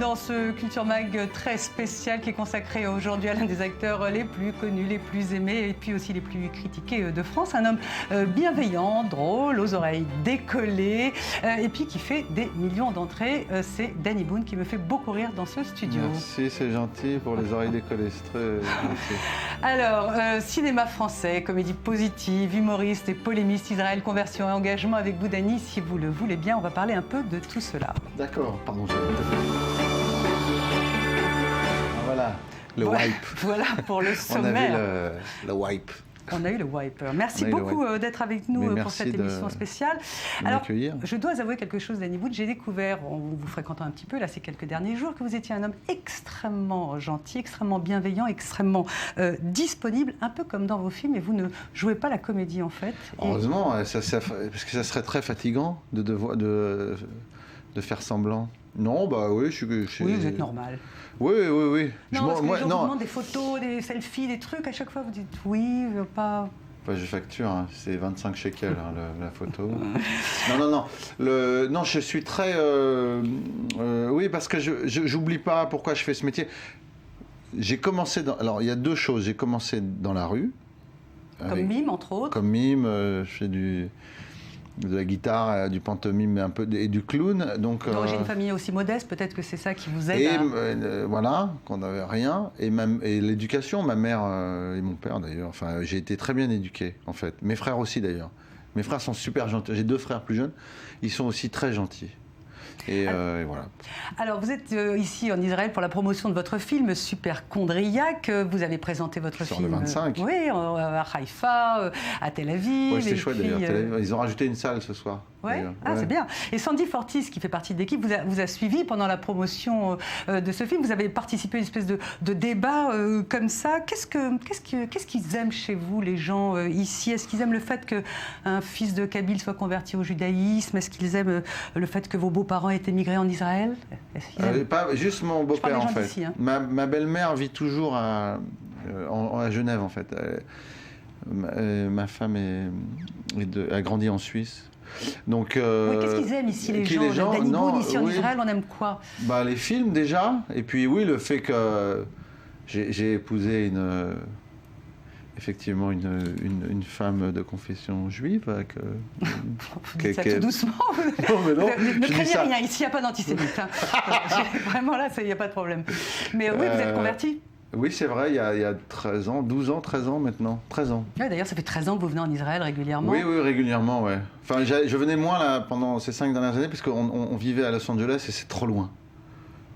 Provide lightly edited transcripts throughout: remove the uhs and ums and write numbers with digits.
dans ce Culture Mag très spécial qui est consacré aujourd'hui à l'un des acteurs les plus connus, les plus aimés et puis aussi les plus critiqués de France. Un homme bienveillant, drôle, aux oreilles décollées et puis qui fait des millions d'entrées. C'est Danny Boone qui me fait beaucoup rire dans ce studio. Merci, c'est gentil pour les oreilles décollées, c'est très gentil. Alors, cinéma français, comédie positive, humoriste et polémiste, Israël, conversion et engagement avec vous, Danny. Si vous le voulez bien, on va parler un peu de tout cela. D'accord, pardon. Voilà, le wipe. Voilà pour le sommaire. On avait le wipe. On a eu le wipe. Merci beaucoup d'être avec nous pour cette émission spéciale. Alors, je dois avouer quelque chose, Danny Boone. J'ai découvert, en vous fréquentant un petit peu là ces quelques derniers jours, que vous étiez un homme extrêmement gentil, extrêmement bienveillant, extrêmement disponible, un peu comme dans vos films. Et vous ne jouez pas la comédie en fait. Heureusement, parce que ça serait très fatigant de faire semblant. Non, bah oui, Oui, vous êtes normal. Oui. Non, parce que les gens vous demandent des photos, des selfies, des trucs, à chaque fois vous dites oui, pas... Enfin, je facture, hein, c'est 25 shekels la photo. Non, je suis très... oui, parce que j'oublie pas pourquoi je fais ce métier. J'ai commencé alors, il y a deux choses. J'ai commencé dans la rue. Comme mime, entre autres. Comme mime, je fais de la guitare, du pantomime et du clown. D'origine famille aussi modeste, peut-être que c'est ça qui vous aide voilà, qu'on n'avait rien. Et l'éducation, ma mère et mon père d'ailleurs, enfin, j'ai été très bien éduqué en fait. Mes frères aussi d'ailleurs. Mes frères sont super gentils. J'ai deux frères plus jeunes, ils sont aussi très gentils. Et voilà. Alors, vous êtes ici en Israël pour la promotion de votre film Superchondriac. Vous avez présenté votre film. Le 25. Oui, à Haïfa, à Tel Aviv. Ouais, c'était chouette d'ailleurs. Ils ont rajouté une salle ce soir. Ouais. Ah, c'est bien. Et Sandy Fortis, qui fait partie de l'équipe, vous a suivi pendant la promotion de ce film. Vous avez participé à une espèce de débat comme ça. Qu'est-ce qu'ils aiment chez vous, les gens ici? Est-ce qu'ils aiment le fait qu'un fils de Kabyle soit converti au judaïsme? Est-ce qu'ils aiment le fait que vos beaux-parents aient émigré en Israël? Pas juste mon beau-père, en fait. D'ici, hein. Ma belle-mère vit toujours à Genève, en fait. Ma femme a grandi en Suisse. Donc, qu'est-ce qu'ils aiment ici, les gens Danny Boone, ici en Israël, on aime quoi? Les films déjà, et puis oui, le fait que j'ai épousé effectivement une femme de confession juive. Vous dites ça tout doucement. Non, mais non, ne craignez rien, ici il n'y a pas d'antisémite. Hein. Vraiment là, il n'y a pas de problème. Mais oui, vous êtes converti? Oui, c'est vrai, il y a 13 ans, 12 ans, 13 ans maintenant, 13 ans. Ouais, d'ailleurs, ça fait 13 ans que vous venez en Israël régulièrement. Oui, régulièrement, ouais. Enfin, je venais moins là pendant ces 5 dernières années parce qu'on vivait à Los Angeles et c'est trop loin.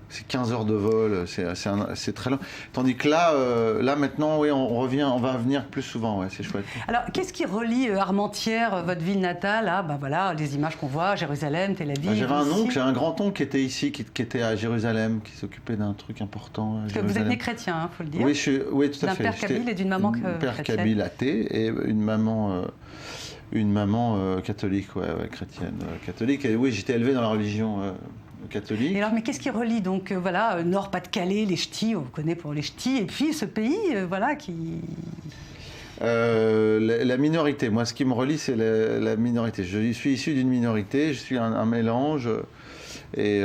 C'est 15 heures de vol, c'est très long. Tandis que là maintenant, oui, on va venir plus souvent, ouais, c'est chouette. Alors, qu'est-ce qui relie Armentières, votre ville natale, à voilà, les images qu'on voit, Jérusalem, Tel Aviv? J'ai un grand-oncle qui était ici, qui était à Jérusalem, qui s'occupait d'un truc important. Parce que vous êtes né chrétien, il faut le dire. Oui, tout à fait. D'un père kabyle et d'une maman chrétienne. Père kabyle athée et une maman catholique, chrétienne, catholique. Et oui, j'étais élevé dans la religion catholique. Et alors, mais qu'est-ce qui relie donc Nord-Pas-de-Calais, les ch'tis, on vous connaît pour les ch'tis, et puis ce pays, qui... La minorité. Moi, ce qui me relie, c'est la minorité. Je suis issu d'une minorité, je suis un mélange, et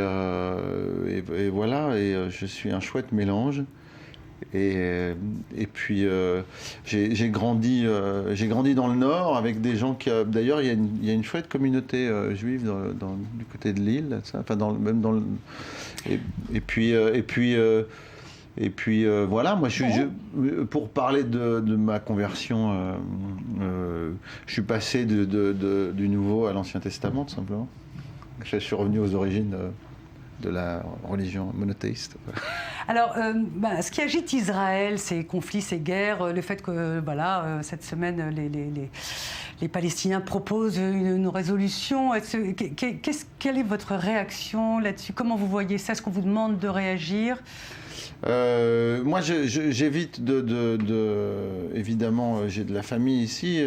voilà, et je suis un chouette mélange. Et puis j'ai grandi dans le Nord avec des gens qui d'ailleurs il y a une chouette communauté juive du côté de Lille, et puis voilà, moi pour parler de ma conversion, je suis passé du Nouveau à l'Ancien Testament tout simplement. Je suis revenu aux origines de la religion monothéiste. Alors, ce qui agite Israël, ces conflits, ces guerres, le fait que cette semaine, les Palestiniens proposent une résolution. Quelle est votre réaction là-dessus? Comment vous voyez ça? Est-ce qu'on vous demande de réagir? Moi, j'évite évidemment, j'ai de la famille ici.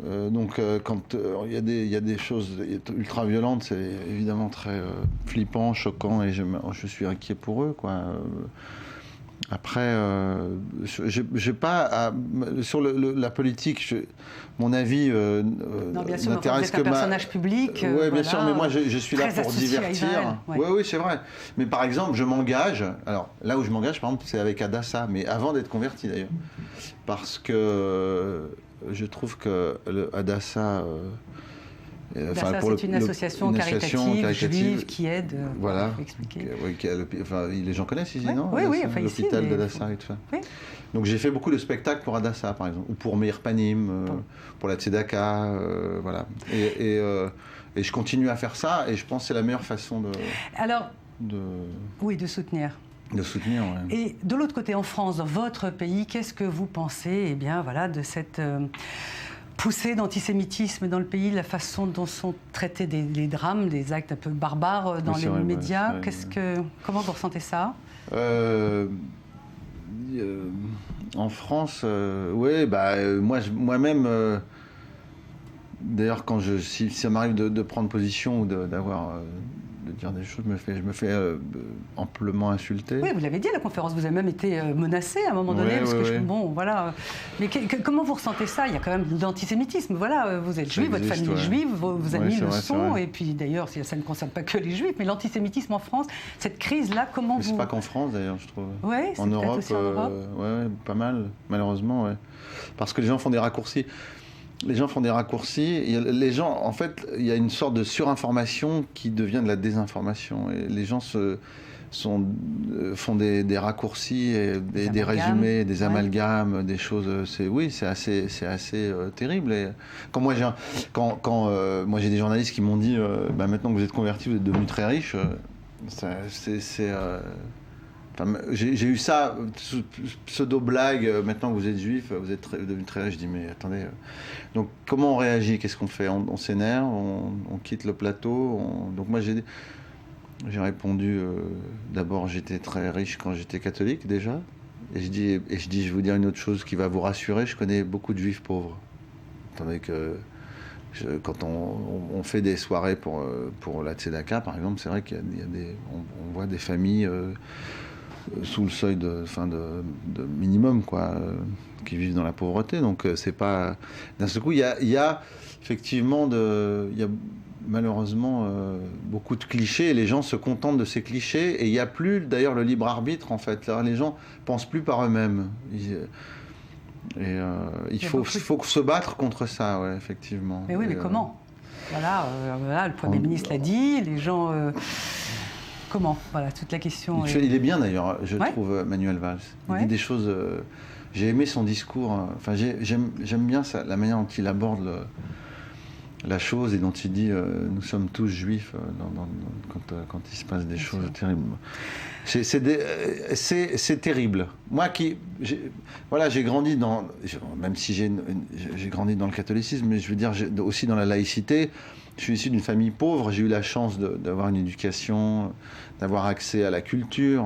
Donc quand il y a des choses ultra violentes, c'est évidemment très flippant, choquant, et je suis inquiet pour eux, quoi. Après, j'ai pas sur la politique. Mon avis bien sûr, n'intéresse vous êtes un personnage public. Oui, bien voilà, sûr, mais moi je suis là pour divertir. Oui, c'est vrai. Mais par exemple, je m'engage. Alors là où je m'engage, par exemple, c'est avec Hadassah, mais avant d'être converti d'ailleurs, parce que je trouve que Hadassah. C'est une association caritative juive qui aide. Voilà. Faut expliquer. Les gens connaissent ici, non? Oui, l'hôpital d'Hadassah et tout ça. Oui. Donc j'ai fait beaucoup de spectacles pour Hadassah, par exemple, ou pour Meir Panim, pour la Tzedaka, voilà. Et je continue à faire ça, et je pense que c'est la meilleure façon de soutenir. De soutenir, oui. Et de l'autre côté, en France, dans votre pays, qu'est-ce que vous pensez de cette poussée d'antisémitisme dans le pays, la façon dont sont traités les drames, des actes un peu barbares dans les médias? Comment vous ressentez ça? En France, moi-même, d'ailleurs, si ça m'arrive de prendre position ou de dire des choses, je me fais amplement insulter. Oui, vous l'avez dit à la conférence, vous avez même été menacé à un moment donné, voilà. Mais comment vous ressentez ça? Il y a quand même de l'antisémitisme, voilà, vous êtes juif, votre famille est juive, vos amis le sont, et puis d'ailleurs, ça ne concerne pas que les juifs, mais l'antisémitisme en France, cette crise-là, comment vous... C'est pas qu'en France d'ailleurs, je trouve. Oui, c'est peut-être aussi en Europe. Pas mal, malheureusement, parce que les gens font des raccourcis. Les gens, en fait, il y a une sorte de surinformation qui devient de la désinformation. Et les gens font des raccourcis, et des résumés, des amalgames, des choses. C'est assez terrible. Et quand moi j'ai des journalistes qui m'ont dit, maintenant que vous êtes convertis, vous êtes devenus très riches. J'ai eu ça, pseudo-blague, maintenant que vous êtes juif, vous êtes devenu très riche. Je dis, mais attendez, donc comment on réagit? Qu'est-ce qu'on fait? On s'énerve, on quitte le plateau. Donc moi j'ai répondu, d'abord j'étais très riche quand j'étais catholique déjà, et je dis, je vais vous dire une autre chose qui va vous rassurer, je connais beaucoup de juifs pauvres. Attendez que... Quand on fait des soirées pour la Tzedaka, par exemple, c'est vrai on voit des familles sous le seuil de minimum, qui vivent dans la pauvreté. Donc c'est pas... D'un seul coup, il y a effectivement malheureusement beaucoup de clichés, et les gens se contentent de ces clichés, et il n'y a plus d'ailleurs le libre arbitre, en fait. Alors, les gens pensent plus par eux-mêmes. Il faut se battre contre ça, effectivement. Mais oui, mais comment? Voilà, le Premier ministre l'a dit, les gens... Comment? Voilà, toute la question. Il est bien d'ailleurs, je trouve, Manuel Valls. Il dit des choses... j'ai aimé son discours. J'aime bien la manière dont il aborde la chose, et dont il dit nous sommes tous juifs quand il se passe des choses terribles. C'est terrible. Moi j'ai grandi même si j'ai grandi dans le catholicisme, mais je veux dire aussi dans la laïcité. Je suis issu d'une famille pauvre, j'ai eu la chance d'avoir une éducation, d'avoir accès à la culture.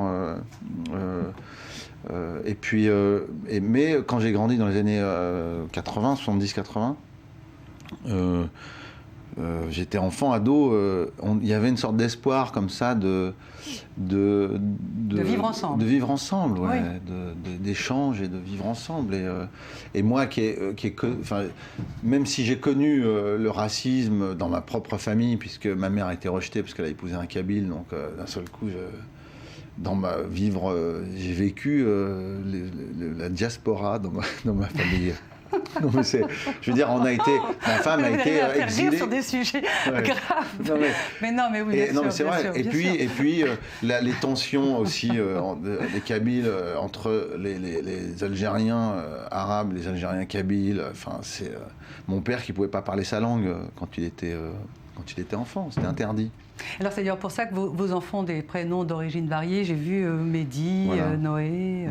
Mais quand j'ai grandi dans les années 70-80, j'étais enfant, ado, il y avait une sorte d'espoir comme ça de vivre ensemble. De vivre ensemble, d'échange et de vivre ensemble. Et moi, même si j'ai connu le racisme dans ma propre famille, puisque ma mère a été rejetée parce qu'elle a épousé un Kabyle, donc d'un seul coup, j'ai vécu la diaspora dans ma famille. Non, mais je veux dire, ma femme a été exilée sur des sujets graves. Mais oui, bien sûr, c'est vrai. Et puis les tensions aussi des Kabyles entre les Algériens arabes, les Algériens kabyles. C'est mon père qui pouvait pas parler sa langue quand il était enfant, c'était interdit. Alors c'est d'ailleurs pour ça que vos enfants ont des prénoms d'origine variée. J'ai vu Mehdi, Noé.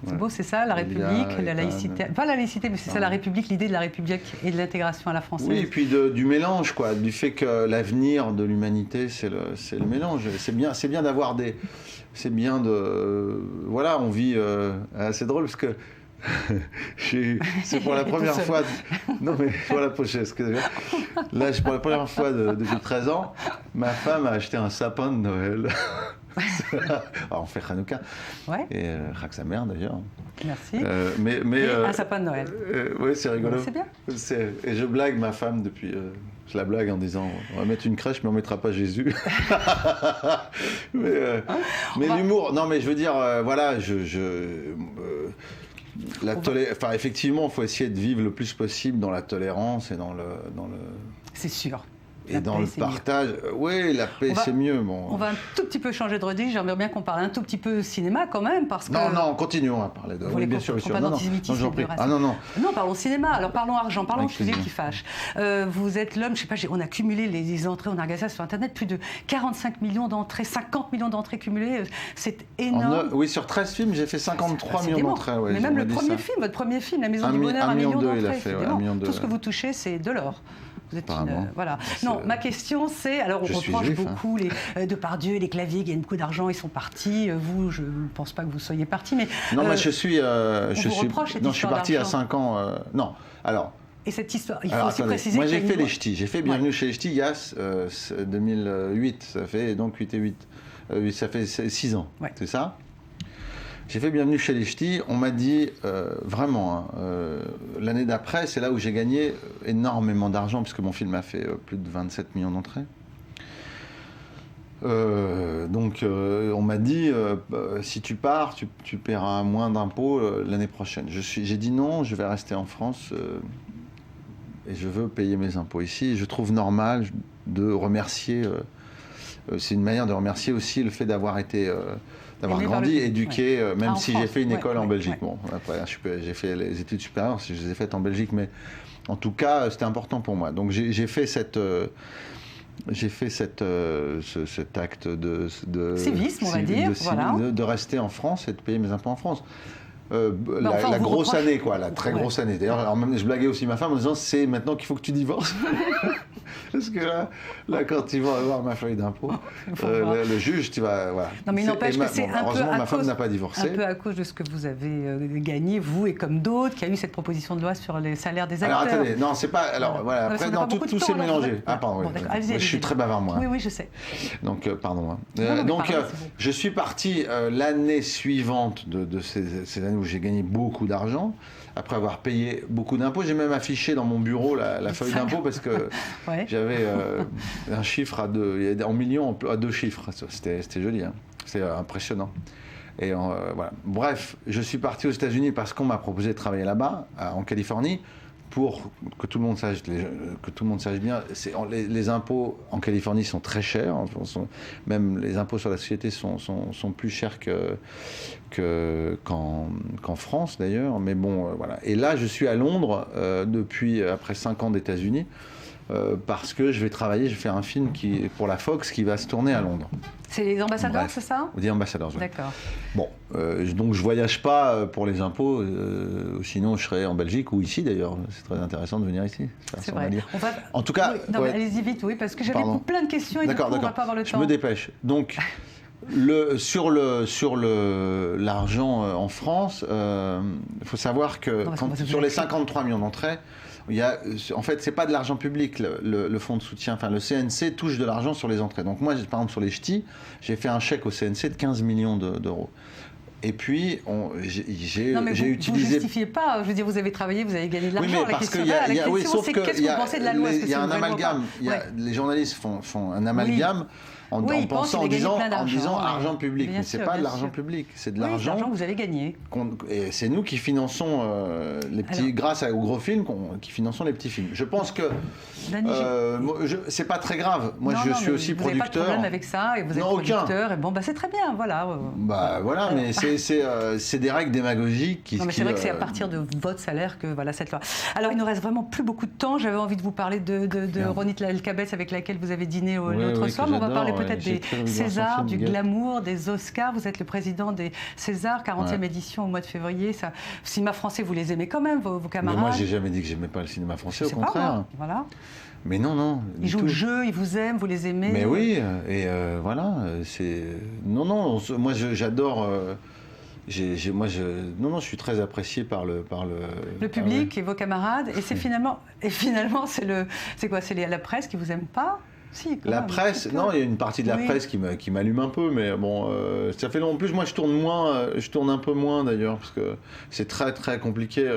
C'est beau, c'est ça, la République, la laïcité. Pas la laïcité, mais c'est ça, la République, l'idée de la République et de l'intégration à la française. Oui, et puis du mélange, du fait que l'avenir de l'humanité, c'est le mélange. C'est bien d'avoir des... C'est bien de... Voilà, on vit... c'est drôle parce que... c'est pour la première fois... Non, mais voilà, excusez-moi. Là, pour la première fois depuis 13 ans, ma femme a acheté un sapin de Noël. Alors, on fait Hanouka. Ouais. Et Chag Sameach d'ailleurs. Merci. Et un sapin de Noël. Oui, c'est rigolo. C'est bien. Et je blague ma femme depuis. Je la blague en disant on va mettre une crèche, mais on mettra pas Jésus. mais l'humour. Non, mais je veux dire, voilà, enfin, effectivement, il faut essayer de vivre le plus possible dans la tolérance et dans le... C'est sûr. Et dans le partage, oui, la paix, c'est mieux. Bon. On va un tout petit peu changer de registre. J'aimerais bien qu'on parle un tout petit peu cinéma quand même, parce que... Non, continuons à parler de... Oui, bien sûr, bien sûr. Non, j'en prie. Ah non. Non, parlons cinéma. Alors parlons argent, parlons sujet qui fâche. Vous êtes l'homme, je sais pas, on a cumulé les entrées, on a regardé ça sur Internet, plus de 45 millions d'entrées, 50 millions d'entrées cumulées. C'est énorme. Oui, sur 13 films, j'ai fait 53 millions d'entrées. Ouais, mais même le premier film, votre premier film, La Maison du Bonheur, 1 million d'entrées. Tout ce que vous touchez, c'est de l'or. Vous êtes voilà. Non, ma question c'est, alors on reproche beaucoup les Depardieu, les Clavier, il y a beaucoup d'argent, ils sont partis. Vous, je ne pense pas que vous soyez partis, mais... Non, mais je suis parti à 5 ans. Non, alors... Et cette histoire, il faut aussi préciser... Moi, j'ai fait les Ch'tis. J'ai fait Bienvenue chez les Ch'tis, Yass, 2008. Ça fait donc 8 et 8. Ça fait 6 ans, c'est ça ? J'ai fait Bienvenue chez les Ch'tis, on m'a dit vraiment, l'année d'après, c'est là où j'ai gagné énormément d'argent, puisque mon film a fait plus de 27 millions d'entrées. Donc on m'a dit, si tu pars, tu paieras moins d'impôts l'année prochaine. J'ai dit non, je vais rester en France et je veux payer mes impôts ici. Et je trouve normal de remercier, c'est une manière de remercier aussi le fait d'avoir été... d'avoir grandi, éduqué, même si j'ai fait une école en Belgique. Bon, après, j'ai fait les études supérieures, je les ai faites en Belgique, mais en tout cas, c'était important pour moi. Donc j'ai fait cet acte de civisme, on va dire, de rester en France et de payer mes impôts en France. La grosse année, quoi, la très grosse année. D'ailleurs, je blaguais aussi ma femme en disant c'est maintenant qu'il faut que tu divorces. Parce que là, quand ils vont avoir ma feuille d'impôt, le juge, tu vas... Voilà. Non, mais il n'empêche que c'est un peu heureusement, ma femme n'a pas divorcé. Un peu à cause de ce que vous avez gagné, vous et comme d'autres, qu'il y a eu cette proposition de loi sur les salaires des acteurs. Alors, attendez, non, c'est pas... Alors, voilà, après, tout s'est mélangé. Ah, pardon, bon, je suis très bavard, moi. Oui, je sais. Donc, pardon. Donc, je suis parti l'année suivante de ces années où j'ai gagné beaucoup d'argent. Après avoir payé beaucoup d'impôts, j'ai même affiché dans mon bureau la feuille d'impôt parce que j'avais un chiffre en millions à 2 chiffres. C'était joli, hein. C'est impressionnant. Et voilà. Bref, je suis parti aux États-Unis parce qu'on m'a proposé de travailler là-bas, en Californie, pour que tout le monde sache bien. Les impôts en Californie sont très chers. Même les impôts sur la société sont plus chers qu'en France d'ailleurs. Mais bon, voilà. Et là, je suis à Londres après 5 ans d'États-Unis. Parce que je vais fais un film pour la Fox qui va se tourner à Londres. C'est les ambassadeurs, c'est ça ? Les ambassadeurs, oui. D'accord. Bon, donc je voyage pas pour les impôts, sinon je serais en Belgique ou ici d'ailleurs. C'est très intéressant de venir ici. C'est vrai. En tout cas... allez-y vite, oui, parce que j'avais plein de questions et du coup, on ne va pas avoir le temps. Je me dépêche. Donc, sur l'argent en France, il faut savoir que sur les 53 millions d'entrées, en fait, c'est pas de l'argent public, le fonds de soutien. Enfin, le CNC touche de l'argent sur les entrées. Donc moi, par exemple, sur les Ch'tis, j'ai fait un chèque au CNC de 15 millions d'euros. Et puis, j'ai utilisé... Vous ne justifiez pas, je veux dire, vous avez travaillé, vous avez gagné de l'argent. Oui, mais parce qu'il y a... Qu'est-ce que vous pensez de la loi ? Il y a un amalgame. Les journalistes font un amalgame. En disant argent public, mais c'est pas de l'argent public, c'est de l'argent que vous avez gagné. Et c'est nous qui finançons les petits, grâce aux gros films, qui finançons les petits films. Je pense que c'est pas très grave. Moi, je suis aussi producteur. Vous n'avez pas de problème avec ça, et vous êtes producteur. Et bon, c'est très bien, voilà. Voilà, mais c'est des règles démagogiques qui. Non, mais c'est vrai que c'est à partir de votre salaire que cette loi. Alors, il nous reste vraiment plus beaucoup de temps. J'avais envie de vous parler de Ronit Elkabetz avec laquelle vous avez dîné l'autre soir. On va parler peut-être des Césars, du glamour, des Oscars. Vous êtes le président des Césars, 40e édition au mois de février. Cinéma français, vous les aimez quand même, vos camarades? Mais moi, j'ai jamais dit que j'aimais pas le cinéma français, au contraire. Voilà. Mais non. Ils jouent le jeu, ils vous aiment, vous les aimez. Mais oui, et voilà. Moi, j'adore. Je suis très apprécié par le public et vos camarades. Et finalement, c'est quoi? C'est la presse qui vous aime pas? Si, quand La même, presse, un peu. non, il y a une partie de la Oui. presse qui m'allume un peu, mais bon, ça fait long. En plus, moi, je tourne un peu moins d'ailleurs, parce que c'est très très compliqué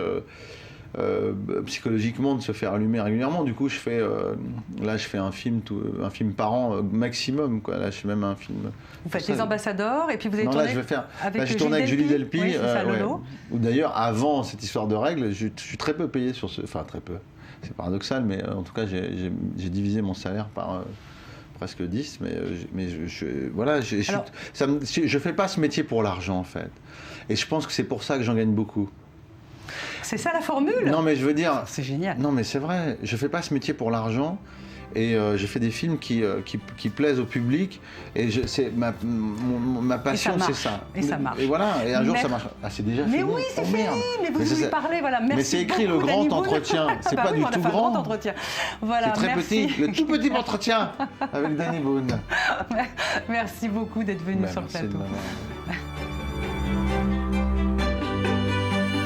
psychologiquement de se faire allumer régulièrement. Du coup, là, je fais un film par an maximum, quoi. Là, je fais même un film. Vous faites Les Ambassadeurs, et puis vous avez Non, tourné là, je vais faire. avec Là, j'ai tourné avec Julie Delpy. Oui, c'est ça, ouais. Lolo. Ou d'ailleurs, avant cette histoire de règles, je suis très peu payé sur ce. Enfin, très peu. C'est paradoxal, mais en tout cas, j'ai divisé mon salaire par presque 10. Voilà, je fais pas ce métier pour l'argent, en fait. Et je pense que c'est pour ça que j'en gagne beaucoup. C'est ça la formule? Non, mais je veux dire. C'est génial. Non, mais c'est vrai. Je fais pas ce métier pour l'argent. Et je fais des films qui plaisent au public. Et ma passion, c'est ça. Et ça marche. Et voilà. Et un jour, ça marche. Ah, c'est déjà fini. Mais oui, c'est fini. Mais vous y parlez. Voilà. Merci. Mais c'est écrit le grand entretien. C'est pas du tout grand. Entretien. Voilà. C'est très merci. petit. Le tout petit entretien avec Danny Boone. Merci beaucoup d'être venu sur le plateau.